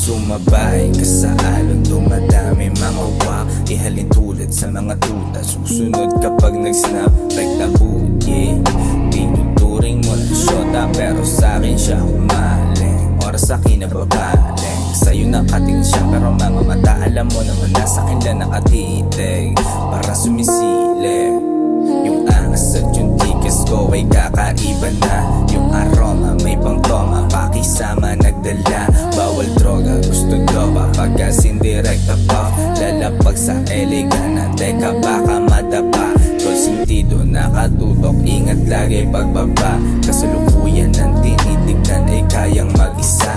Sumabay ka sa alon, dumadami mga wak. Ihalin tulad sa mga tuta, susunod kapag nag-snap like na bugi. Tinuturing mo na syota, pero sa'kin siya humaling. Oras akin na babaling, sa'yo nakating siya, pero mga mata alam mo naman nasa akin lang nakatitig. Para sumisilip yung angas at yung tikas ko ay kakaiba na. Yung aroma may pangtoma, pakisama nagdala. Bawal droga, gusto droga, pagkasindirekta pa. Lalapag sa elegana, teka baka madapa. Tol sentido nakatutok, ingat lagi pagbaba. Kasalukuyan ng tinitignan ay kayang mag-isa.